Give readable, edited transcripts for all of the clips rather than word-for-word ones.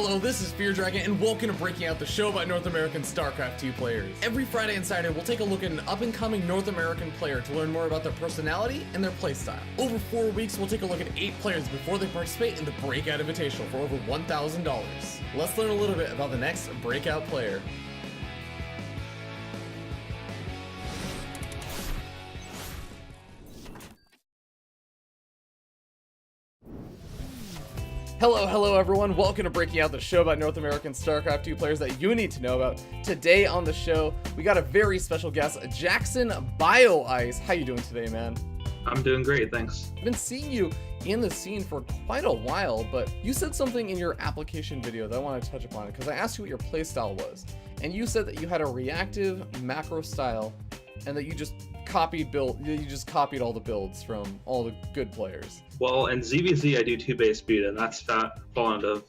Hello, this is Fear Dragon, and welcome to Breaking Out, the show about North American StarCraft 2 players. Every Friday and Saturday, we'll take a look at an up-and-coming North American player to learn more about their personality and their playstyle. Over 4 weeks, we'll take a look at 8 players before they participate in the Breakout Invitational for over $1,000. Let's learn a little bit about the next Breakout player. Hello everyone, welcome to Breaking Out, the show about North American StarCraft 2 players that you need to know about. Today on the show, we got a very special guest, Jackson Bioice. How you doing today, man? I'm doing great, thanks. I've been seeing you in the scene for quite a while, but you said something in your application video that I want to touch upon, because I asked you what your playstyle was, and you said that you had a reactive macro style, and that you just copied all the builds from all the good players. Well, in ZVZ I do 2-base speed, and that's fallen out of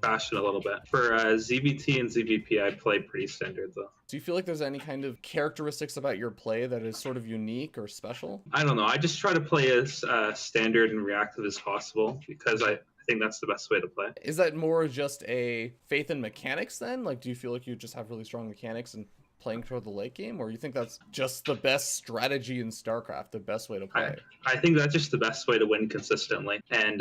fashion a little bit. For ZVT and ZVP I play pretty standard though. Do you feel like there's any kind of characteristics about your play that is sort of unique or special? I don't know, I just try to play as standard and reactive as possible, because I think that's the best way to play. Is that more just a faith in mechanics then? Like, do you feel like you just have really strong mechanics and playing toward the late game, or you think that's just the best strategy in StarCraft, the best way to play? I think that's just the best way to win consistently, and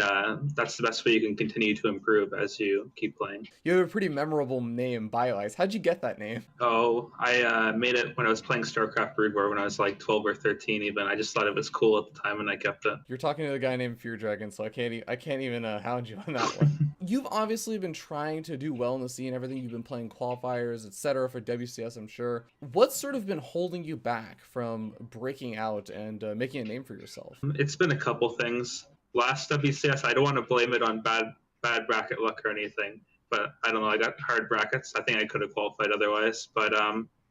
that's the best way you can continue to improve as you keep playing. You have a pretty memorable name, Bioice. How'd you get that name? Oh, I made it when I was playing StarCraft Brood War when I was like 12 or 13 even. I just thought it was cool at the time and I kept it. You're talking to a guy named Fear Dragon, so I can't even hound you on that one. You've obviously been trying to do well in the scene, everything. You've been playing qualifiers, etc. for WCS, I'm sure. What's sort of been holding you back from breaking out and making a name for yourself? It's been a couple things. Last WCS, I don't want to blame it on bad bracket luck or anything, but I don't know, I got hard brackets. I think I could have qualified otherwise, but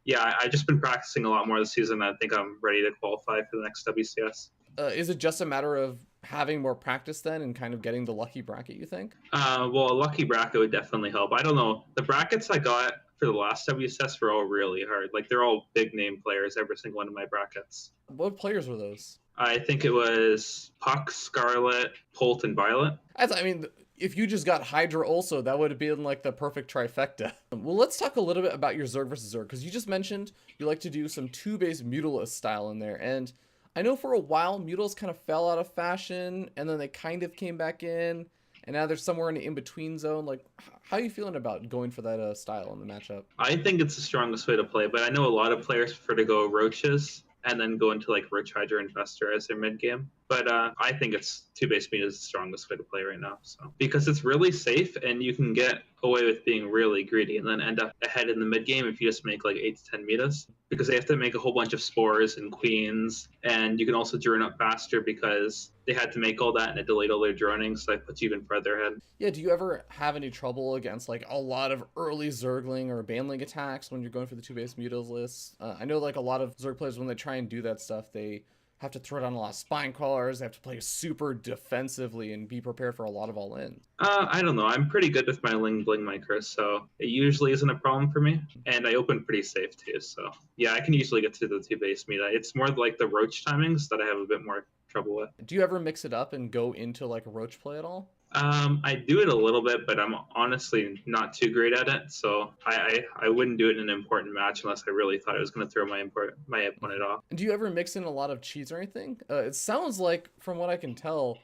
yeah, I just been practicing a lot more this season. I think I'm ready to qualify for the next WCS. Is it just a matter of having more practice then and kind of getting the lucky bracket, you think? Well, a lucky bracket would definitely help. I don't know. The brackets I got for the last WCS were all really hard. Like, they're all big name players, every single one of my brackets. What players were those? I think it was Puck, Scarlet, Holt, and Violet. I mean, if you just got Hydra also, that would have been like the perfect trifecta. Well, let's talk a little bit about your Zerg versus Zerg, because you just mentioned you like to do some 2-base Mutalist style in there, and I know for a while Mutals kind of fell out of fashion, and then they kind of came back in, and now they're somewhere in the in-between zone. Like, how are you feeling about going for that style in the matchup? I think it's the strongest way to play, but I know a lot of players prefer to go Roaches and then go into like Roach, Hydra, Investor as their mid game. But I think it's 2-base speed is the strongest way to play right now. So because it's really safe and you can get away with being really greedy and then end up ahead in the mid game if you just make like 8 to 10 metas, because they have to make a whole bunch of spores and queens, and you can also drone up faster because they had to make all that and it delayed all their droning, so that puts you even further ahead. Yeah, do you ever have any trouble against like a lot of early Zergling or Banling attacks when you're going for the 2-base Mutals lists? I know like a lot of Zerg players, when they try and do that stuff, they have to throw down a lot of spine crawlers, they have to play super defensively and be prepared for a lot of all-in. I don't know. I'm pretty good with my Ling Bling micros, so it usually isn't a problem for me. And I open pretty safe too, so yeah, I can usually get to the 2-base meta. It's more like the Roach timings that I have a bit more trouble with. Do you ever mix it up and go into like a Roach play at all? I do it a little bit, but I'm honestly not too great at it, so I wouldn't do it in an important match unless I really thought I was going to throw my opponent off. Do you ever mix in a lot of cheese or anything? It sounds like, from what I can tell,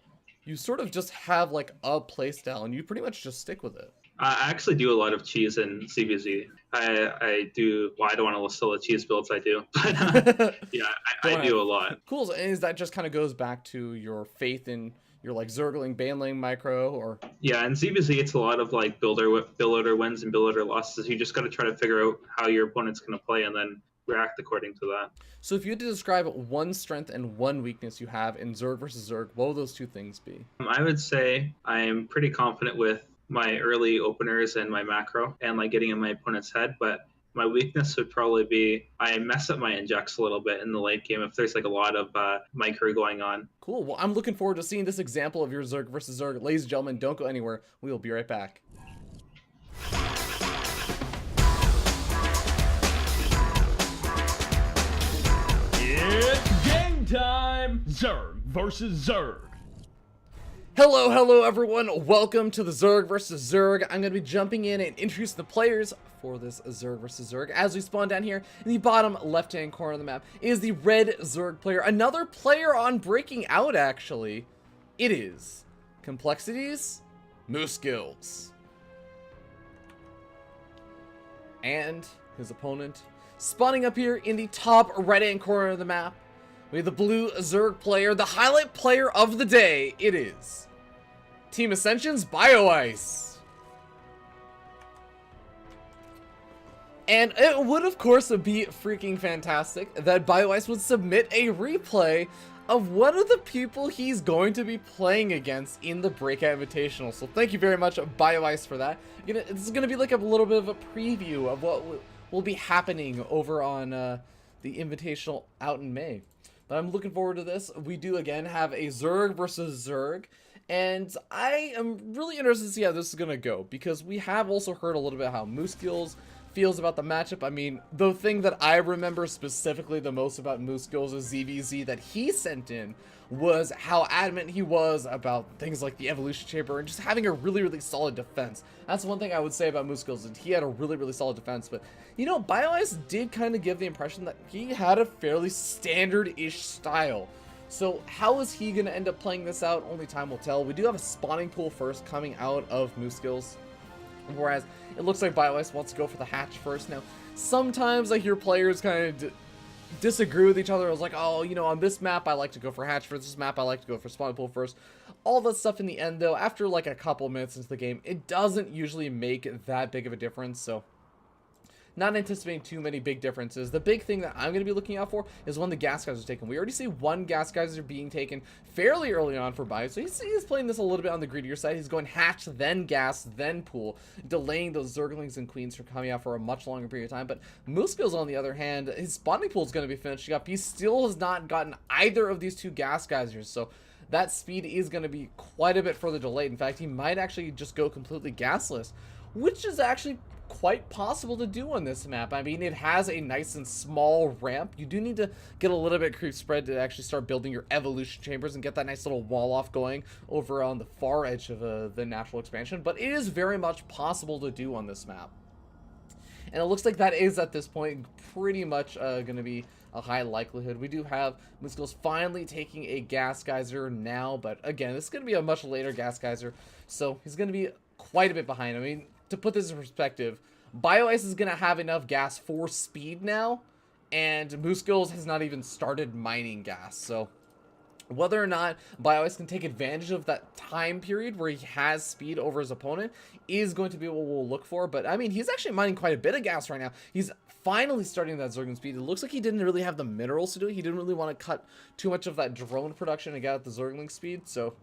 you sort of just have like a playstyle and you pretty much just stick with it. I actually do a lot of cheese in CVZ. I do, well, I don't want to list all the cheese builds I do, but yeah, I do a lot. Cool. And that just kind of goes back to your faith in your like Zergling, Banling micro, or? Yeah, in ZVZ it's a lot of like build order wins and build order losses. You just got to try to figure out how your opponent's going to play and then react according to that. So if you had to describe one strength and one weakness you have in Zerg versus Zerg, what would those two things be? I would say I am pretty confident with my early openers and my macro and like getting in my opponent's head, but my weakness would probably be I mess up my injects a little bit in the late game if there's like a lot of micro going on. Cool. Well, I'm looking forward to seeing this example of your Zerg versus Zerg. Ladies and gentlemen, don't go anywhere. We will be right back. It's game time! Zerg versus Zerg. Hello everyone, welcome to the Zerg versus Zerg. I'm going to be jumping in and introducing the players for this Zerg versus Zerg. As we spawn down here, in the bottom left-hand corner of the map is the red Zerg player. Another player on Breaking Out, actually. It is Complexities, Moose Skills. And his opponent, spawning up here in the top right-hand corner of the map, we have the blue Zerg player, the highlight player of the day. It is Team Ascension's Bioice. And it would, of course, be freaking fantastic that Bioice would submit a replay of one of the people he's going to be playing against in the Breakout Invitational. So thank you very much, Bioice, for that. This is going to be like a little bit of a preview of what will be happening over on the Invitational out in May. But I'm looking forward to this. We do, again, have a Zerg versus Zerg. And I am really interested to see how this is going to go, because we have also heard a little bit how Moose Skills feels about the matchup. I mean, the thing that I remember specifically the most about Moose Skills' ZVZ that he sent in was how adamant he was about things like the Evolution Chamber and just having a really solid defense. That's one thing I would say about Moose Skills, is he had a really solid defense. But, you know, Bioice did kind of give the impression that he had a fairly standard-ish style. So how is he going to end up playing this out? Only time will tell. We do have a spawning pool first coming out of Moose Skills, whereas it looks like Bioice wants to go for the hatch first. Now, sometimes I hear players kind of disagree with each other. I was like, oh, you know, on this map I like to go for hatch first, this map I like to go for spawning pool first. All that stuff in the end, though, after like a couple minutes into the game, it doesn't usually make that big of a difference. So not anticipating too many big differences. The big thing that I'm going to be looking out for is when the gas guys are taken. We already see one gas guys are being taken fairly early on for Bioice, so he's playing this a little bit on the greedier side. He's going hatch, then gas, then pool, delaying those Zerglings and Queens from coming out for a much longer period of time. But Moose Skills, on the other hand, his spawning pool is going to be finishing up. He still has not gotten either of these two gas geysers, so that speed is going to be quite a bit further delayed. In fact, he might actually just go completely gasless, which is actually quite possible to do on this map. I mean, it has a nice and small ramp. You do need to get a little bit creep spread to actually start building your evolution chambers and get that nice little wall off going over on the far edge of the natural expansion, but it is very much possible to do on this map. And it looks like that is, at this point, pretty much going to be a high likelihood. We do have Moose Skills finally taking a gas geyser now, but again, this is going to be a much later gas geyser, so he's going to be quite a bit behind. I mean, to put this in perspective, Bioice is going to have enough gas for speed now, and Moose Skills has not even started mining gas. So whether or not Bioice can take advantage of that time period where he has speed over his opponent is going to be what we'll look for. But I mean, he's actually mining quite a bit of gas right now. He's finally starting that Zergling speed. It looks like he didn't really have the minerals to do it. He didn't really want to cut too much of that drone production to get at the Zergling speed, so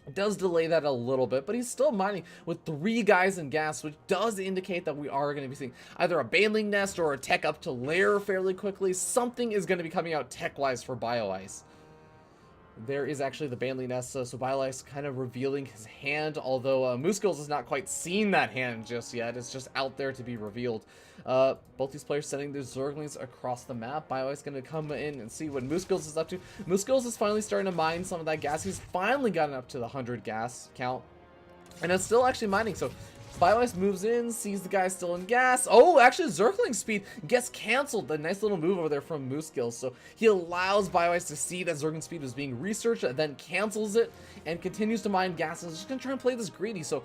it does delay that a little bit, but he's still mining with 3 guys in gas, which does indicate that we are going to be seeing either a Baneling Nest or a tech up to lair fairly quickly. Something is going to be coming out tech-wise for Bioice. There is actually the Baneling Nest, so Bioice kind of revealing his hand, although Moose Skills has not quite seen that hand just yet. It's just out there to be revealed. Both these players sending their Zerglings across the map. Bioice going to come in and see what Moose Skills is up to. Moose Skills is finally starting to mine some of that gas. He's finally gotten up to the 100 gas count, and it's still actually mining, so Bioice moves in, sees the guy still in gas. Oh, actually, Zergling speed gets canceled. The nice little move over there from Moose Skills. So he allows Bioice to see that Zergling speed was being researched, then cancels it, and continues to mine gas. And is just going to try and play this greedy. So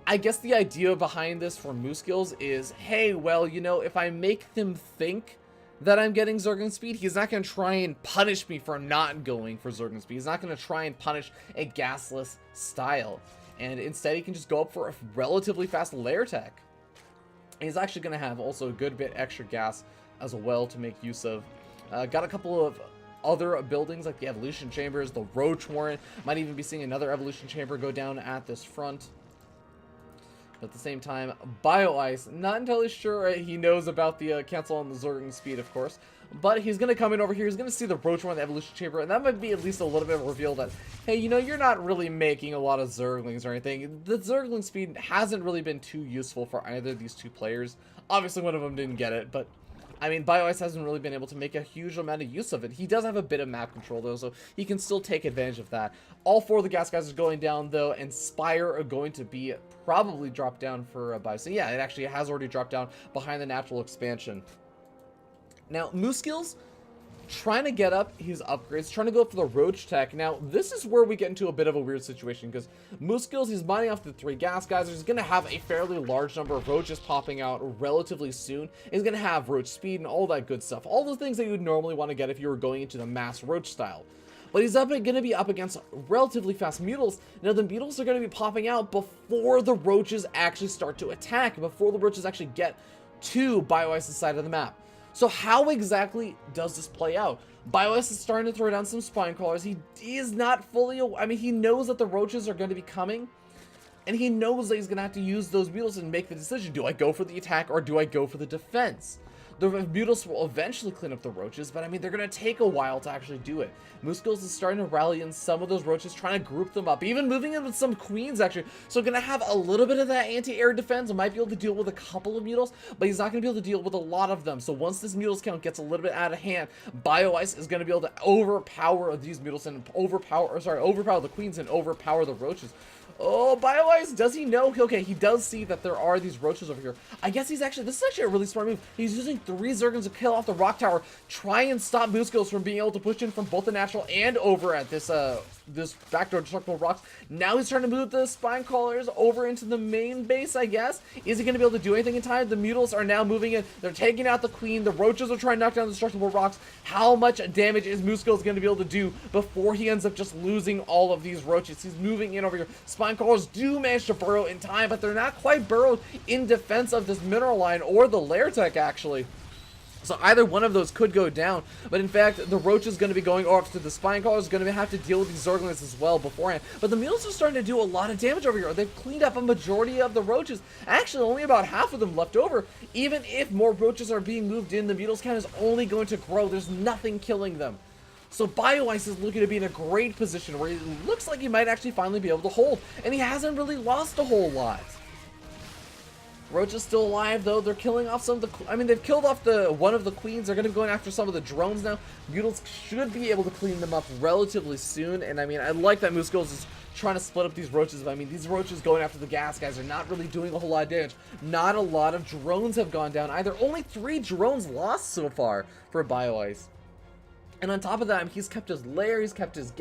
I guess the idea behind this for Moose Skills is, hey, well, you know, if I make him think that I'm getting Zergling speed, he's not going to try and punish me for not going for Zergling speed. He's not going to try and punish a gasless style. And instead, he can just go up for a relatively fast lair tech. And he's actually going to have also a good bit extra gas as well to make use of. Got a couple of other buildings like the evolution chambers, the roach warren. Might even be seeing another evolution chamber go down at this front. But at the same time, Bioice, not entirely sure he knows about the cancel on the Zergling speed, of course. But he's going to come in over here. He's going to see the roach warren, the evolution chamber. And that might be at least a little bit of a reveal that, hey, you know, you're not really making a lot of Zerglings or anything. The Zergling speed hasn't really been too useful for either of these two players. Obviously, one of them didn't get it, but I mean, Bioice hasn't really been able to make a huge amount of use of it. He does have a bit of map control, though, so he can still take advantage of that. All 4 of the gas guys are going down, though, and Spire are going to be probably dropped down for Bioice. So yeah, it actually has already dropped down behind the natural expansion. Now, Moose Skills, trying to get up his upgrades, trying to go for the Roach Tech. Now, this is where we get into a bit of a weird situation, because Moose Skills, he's mining off the 3 gas guys. He's going to have a fairly large number of roaches popping out relatively soon. He's going to have roach speed and all that good stuff. All the things that you would normally want to get if you were going into the mass roach style. But he's going to be up against relatively fast Mutals. Now, the Mutals are going to be popping out before the roaches actually start to attack, before the roaches actually get to Bioice's side of the map. So how exactly does this play out? Bioice is starting to throw down some spine crawlers. He is not fully, I mean, he knows that the roaches are going to be coming, and he knows that he's going to have to use those Mutals and make the decision. Do I go for the attack or do I go for the defense? The Mutals will eventually clean up the roaches, but I mean, they're going to take a while to actually do it. Moose Skills is starting to rally in some of those roaches, trying to group them up, even moving in with some queens, actually. So going to have a little bit of that anti-air defense. Might be able to deal with a couple of Mutals, but he's not going to be able to deal with a lot of them. So once this Mutals count gets a little bit out of hand, Bioice is going to be able to overpower these Mutals and overpower the queens and overpower the roaches. Oh, Bioice, does he know? Okay, he does see that there are these roaches over here. I guess this is actually a really smart move. He's using 3 Zergons to kill off the rock tower, try and stop Moose Skills from being able to push in from both the natural and over at this this backdoor destructible rocks. Now he's trying to move the spine crawlers over into the main base, I guess. Is he going to be able to do anything in time? The Mutals are now moving in. They're taking out the queen. The roaches are trying to knock down the destructible rocks. How much damage is Moose Skills going to be able to do before he ends up just losing all of these roaches? He's moving in over here. Spine crawlers do manage to burrow in time, but they're not quite burrowed in defense of this mineral line or the lair tech, actually. So either one of those could go down, but in fact, the Roach is going to be going off to the Spine Caller, is going to have to deal with these Zerglings as well beforehand. But the Mules are starting to do a lot of damage over here. They've cleaned up a majority of the Roaches. Actually, only about half of them left over. Even if more Roaches are being moved in, the Mules count is only going to grow. There's nothing killing them. So Bioice is looking to be in a great position where it looks like he might actually finally be able to hold, and he hasn't really lost a whole lot. Roach is still alive, though. They're killing off some of the... I mean, they've killed off one of the queens. They're going to be going after some of the drones now. Mutals should be able to clean them up relatively soon. And, I mean, I like that Moose Girls is trying to split up these roaches. But, I mean, these roaches going after the gas guys are not really doing a whole lot of damage. Not a lot of drones have gone down either. Only 3 drones lost so far for Bioice. And on top of that, he's kept his lair, he's kept his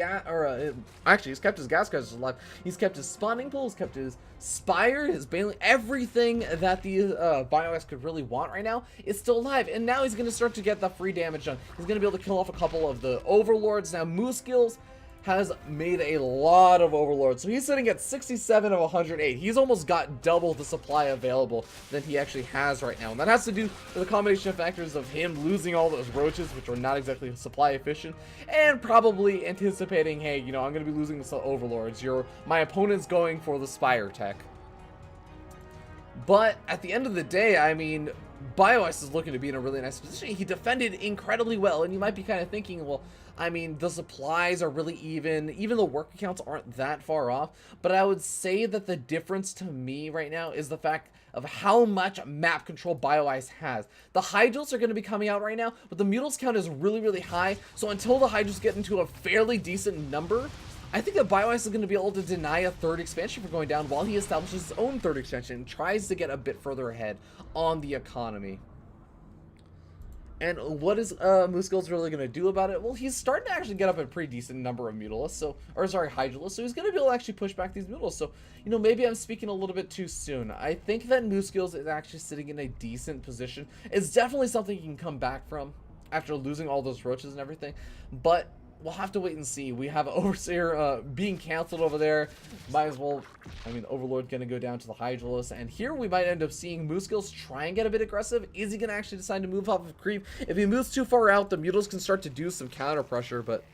he's kept his gas guys alive. He's kept his spawning pool, he's kept his spire, his baneling, everything that the Bioice could really want right now is still alive. And now he's going to start to get the free damage done. He's going to be able to kill off a couple of the overlords. Now, Moose Skills has made a lot of overlords, so he's sitting at 67 of 108. He's almost got double the supply available than he actually has right now, and that has to do with a combination of factors of him losing all those roaches, which are not exactly supply efficient, and probably anticipating, hey, you know, I'm going to be losing some overlords. My opponent's going for the spire tech. But at the end of the day, I mean, Bioice is looking to be in a really nice position. He defended incredibly well, and you might be kind of thinking, well, I mean, the supplies are really even the work accounts aren't that far off, but I would say that the difference to me right now is the fact of how much map control Bioice has. The Hydros are going to be coming out right now, but the Mutals count is really, really high, so until the Hydros get into a fairly decent number, I think that Bioice is going to be able to deny a 3rd expansion for going down while he establishes his own 3rd expansion and tries to get a bit further ahead on the economy. And what is Moose Skills really going to do about it? Well, he's starting to actually get up a pretty decent number of Mutalists, Hydrolists, so he's going to be able to actually push back these Mutalists. So, you know, maybe I'm speaking a little bit too soon. I think that Moose Skills is actually sitting in a decent position. It's definitely something he can come back from after losing all those roaches and everything, but we'll have to wait and see. We have Overseer being canceled over there. Might as well, I mean, Overlord going to go down to the Hydrolist. And here we might end up seeing Moose Skills try and get a bit aggressive. Is he going to actually decide to move off of creep? If he moves too far out, the Mutals can start to do some counter pressure. But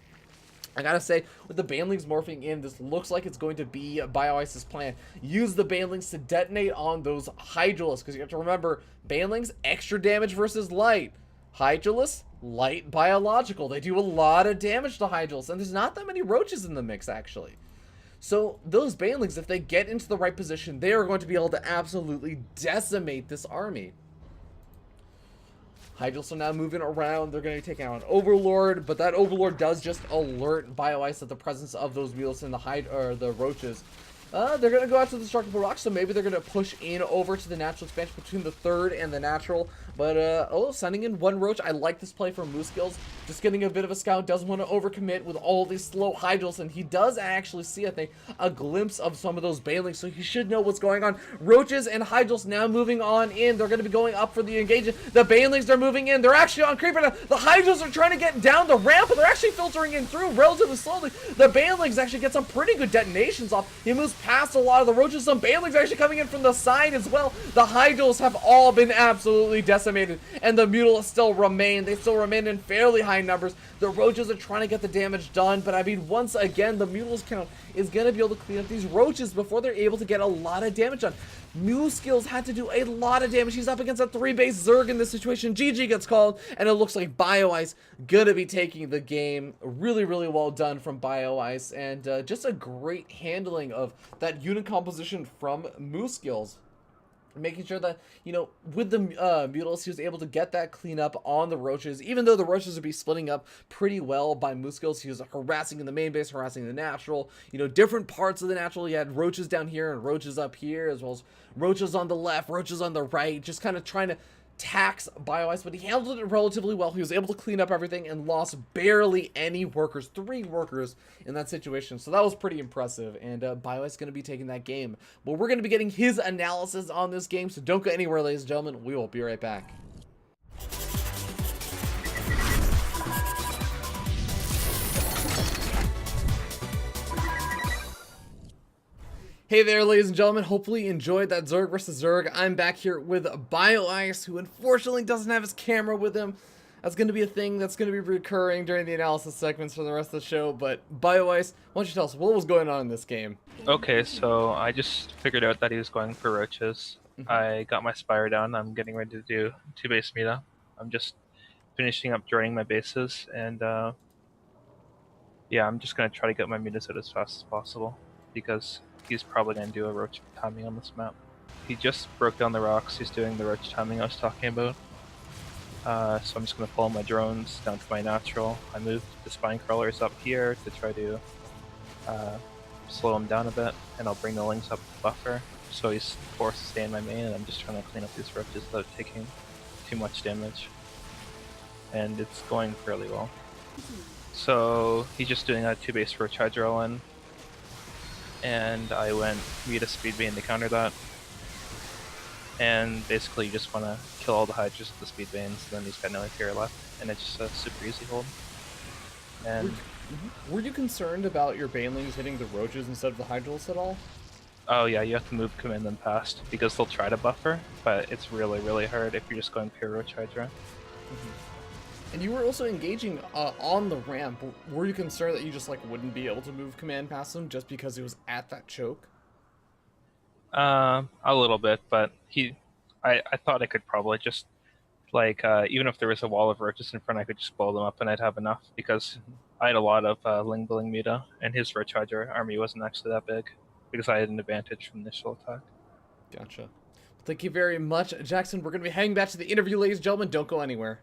I gotta say, with the Banelings morphing in, this looks like it's going to be Bioice's plan. Use the Banelings to detonate on those Hydrolists. Because you have to remember, Banelings, extra damage versus light. Hydrolists, light biological. They do a lot of damage to Hydrolists, and there's not that many roaches in the mix, actually. So those Banelings, if they get into the right position, they are going to be able to absolutely decimate this army. Hydrals are now moving around. They're going to be taking out an Overlord, but that Overlord does just alert Bioice of the presence of those mules in the roaches. They're going to go after the Destructible Rock, so maybe they're going to push in over to the natural expansion between the third and the natural. But, sending in one Roach. I like this play from Moose Skills. Just getting a bit of a scout. Doesn't want to overcommit with all these slow Hydrals. And he does actually see, I think, a glimpse of some of those Banelings. So he should know what's going on. Roaches and Hydrals now moving on in. They're going to be going up for the engagement. The Banelings are moving in. They're actually on creeper now. The Hydrals are trying to get down the ramp, but they're actually filtering in through relatively slowly. The Banelings actually get some pretty good detonations off. He moves past a lot of the Roaches. Some Banelings are actually coming in from the side as well. The Hydrals have all been absolutely decimated, and the Mutalisks still remain. They still remain in fairly high numbers. The Roaches are trying to get the damage done, but I mean, once again, the Mutalisk count is going to be able to clean up these Roaches before they're able to get a lot of damage done. New Skills had to do a lot of damage. He's up against a 3-base Zerg in this situation. GG gets called, and it looks like Bioice going to be taking the game. Really, really well done from Bioice, and just a great handling of that unit composition from Moose Skills. Making sure that, you know, with the Mutalisks, he was able to get that cleanup on the Roaches. Even though the Roaches would be splitting up pretty well by Moose Skills, he was harassing in the main base, harassing the natural. You know, different parts of the natural. You had Roaches down here and Roaches up here, as well as Roaches on the left, Roaches on the right. Just kind of trying to tax Bioice, but he handled it relatively well. He was able to clean up everything and lost barely any workers, 3 workers in that situation. So that was pretty impressive, and Bioice is going to be taking that game. But we're going to be getting his analysis on this game, so don't go anywhere, ladies and gentlemen. We will be right back. Hey there, ladies and gentlemen. Hopefully you enjoyed that Zerg versus Zerg. I'm back here with Bioice, who unfortunately doesn't have his camera with him. That's going to be a thing that's going to be recurring during the analysis segments for the rest of the show. But Bioice, why don't you tell us what was going on in this game? Okay, so I just figured out that he was going for Roaches. I got my Spire down. I'm getting ready to do 2-base meta. I'm just finishing up joining my bases, and yeah, I'm just going to try to get my metas out as fast as possible, because he's probably going to do a Roach timing on this map. He just broke down the rocks. He's doing the Roach timing I was talking about. So I'm just going to follow my drones down to my natural. I moved the Spine Crawlers up here to try to slow him down a bit, and I'll bring the Lings up the buffer, so he's forced to stay in my main, and I'm just trying to clean up these Roaches without taking too much damage. And it's going fairly well. So he's just doing a 2-base Roach Hydra all-in, and I went Meta Speedbane to counter that. And basically you just want to kill all the Hydras with the Speedbanes, and then he's got no inferior left, and it's just a super easy hold. And were you concerned about your Banelings hitting the Roaches instead of the Hydrals at all? oh yeah, you have to move command them past, because they'll try to buffer, but it's really, really hard if you're just going pure Roach Hydra. And you were also engaging on the ramp. Were you concerned that you just like wouldn't be able to move command past him just because he was at that choke? A little bit, but I thought I could probably just, like, even if there was a wall of Roaches in front, I could just blow them up and I'd have enough, because I had a lot of Ling Bling meta, and his Roach Hydra army wasn't actually that big, because I had an advantage from the initial attack. Gotcha. Thank you very much, Jackson. We're going to be heading back to the interview, ladies and gentlemen. Don't go anywhere.